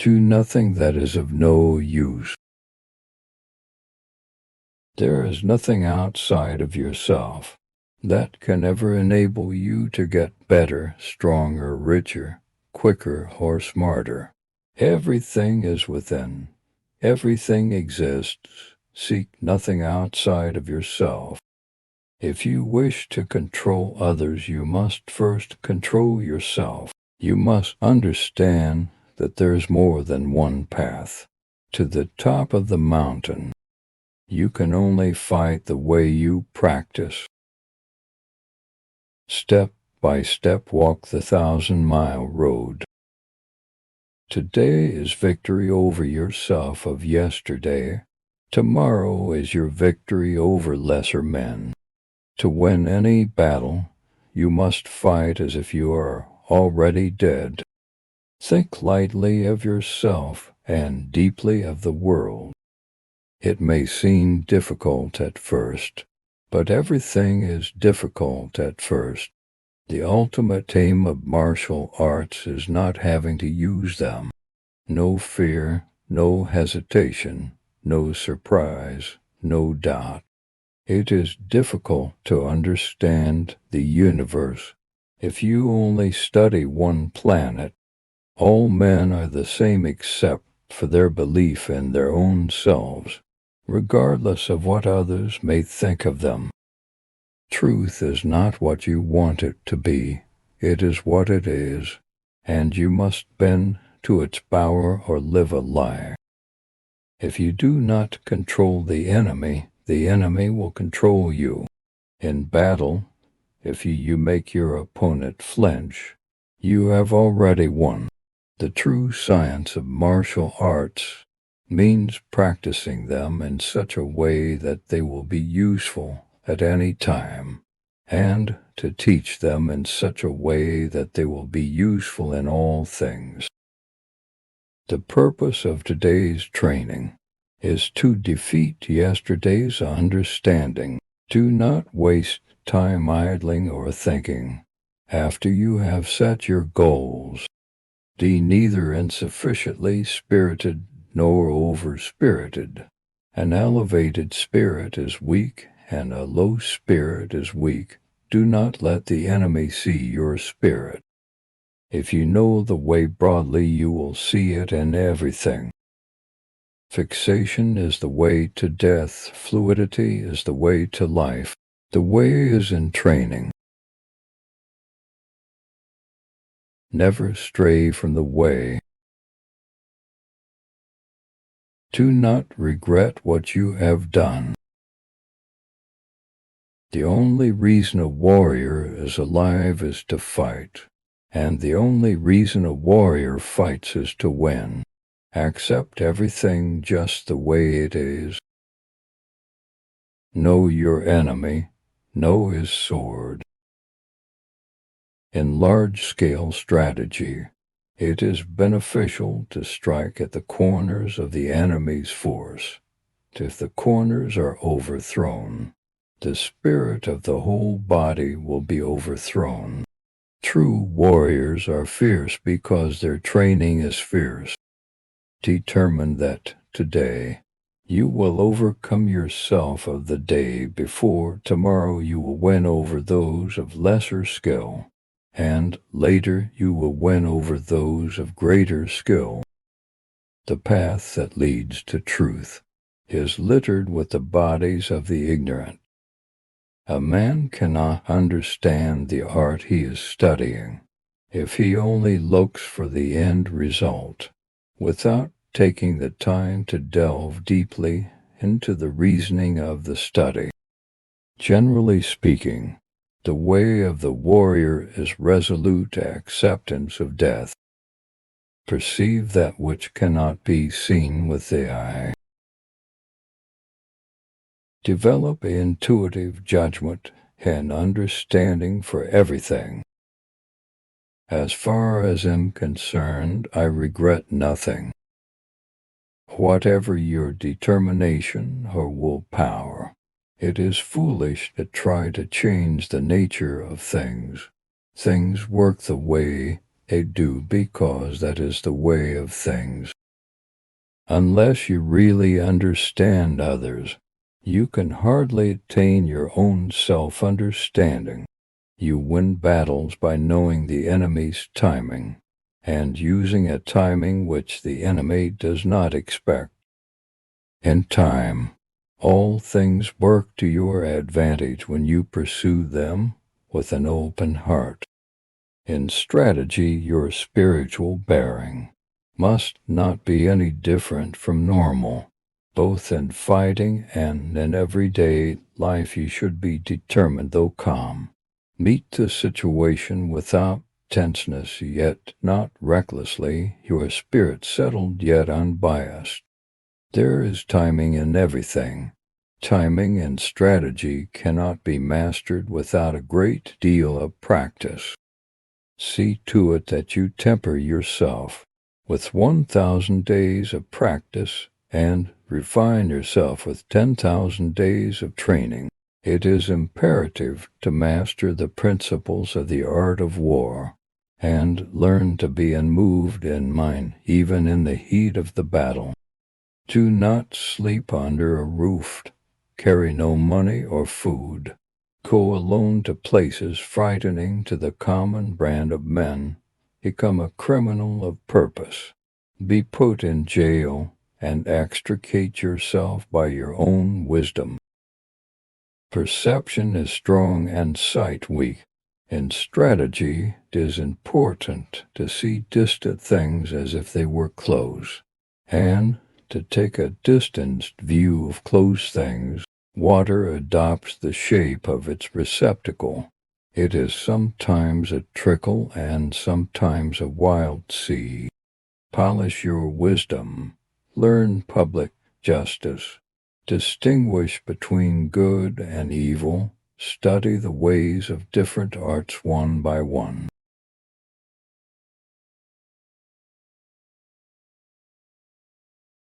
Do nothing that is of no use. There is nothing outside of yourself that can ever enable you to get better, stronger, richer, quicker, or smarter. Everything is within. Everything exists. Seek nothing outside of yourself. If you wish to control others, you must first control yourself. You must understand that there's more than one path to the top of the mountain. You can only fight the way you practice. Step by step, walk the 1,000-mile road. Today is victory over yourself of yesterday. Tomorrow is your victory over lesser men. To win any battle, you must fight as if you are already dead. Think lightly of yourself and deeply of the world. It may seem difficult at first, but everything is difficult at first. The ultimate aim of martial arts is not having to use them. No fear, no hesitation, no surprise, no doubt. It is difficult to understand the universe if you only study one planet. All men are the same except for their belief in their own selves, regardless of what others may think of them. Truth is not what you want it to be. It is what it is, and you must bend to its power or live a lie. If you do not control the enemy will control you. In battle, if you make your opponent flinch, you have already won. The true science of martial arts means practicing them in such a way that they will be useful at any time, and to teach them in such a way that they will be useful in all things. The purpose of today's training is to defeat yesterday's understanding. Do not waste time idling or thinking. After you have set your goals, be neither insufficiently spirited nor over-spirited. An elevated spirit is weak, and a low spirit is weak. Do not let the enemy see your spirit. If you know the way broadly, you will see it in everything. Fixation is the way to death. Fluidity is the way to life. The way is in training. Never stray from the way. Do not regret what you have done. The only reason a warrior is alive is to fight, and the only reason a warrior fights is to win. Accept everything just the way it is. Know your enemy. Know his sword. In large-scale strategy, it is beneficial to strike at the corners of the enemy's force. If the corners are overthrown, the spirit of the whole body will be overthrown. True warriors are fierce because their training is fierce. Determine that today you will overcome yourself of the day before. Tomorrow you will win over those of lesser skill, and later you will win over those of greater skill. The path that leads to truth is littered with the bodies of the ignorant. A man cannot understand the art he is studying if he only looks for the end result, without taking the time to delve deeply into the reasoning of the study. Generally speaking, the way of the warrior is resolute acceptance of death. Perceive that which cannot be seen with the eye. Develop intuitive judgment and understanding for everything. As far as I'm concerned, I regret nothing. Whatever your determination or willpower, it is foolish to try to change the nature of things. Things work the way They do because that is the way of things. Unless you really understand others, you can hardly attain your own self-understanding. You win battles by knowing the enemy's timing, and using a timing which the enemy does not expect. In time, all things work to your advantage when you pursue them with an open heart. In strategy, your spiritual bearing must not be any different from normal. Both in fighting and in everyday life you should be determined though calm. Meet the situation without tenseness, yet not recklessly, your spirit settled yet unbiased. There is timing in everything. Timing and strategy cannot be mastered without a great deal of practice. See to it that you temper yourself with 1,000 days of practice and refine yourself with 10,000 days of training. It is imperative to master the principles of the art of war and learn to be unmoved in mind even in the heat of the battle. Do not sleep under a roof, carry no money or food, go alone to places frightening to the common brand of men, become a criminal of purpose, be put in jail, and extricate yourself by your own wisdom. Perception is strong and sight weak. In strategy, it is important to see distant things as if they were close, and to take a distanced view of close things. Water adopts the shape of its receptacle. It is sometimes a trickle and sometimes a wild sea. Polish your wisdom. Learn public justice. Distinguish between good and evil. Study the ways of different arts one by one.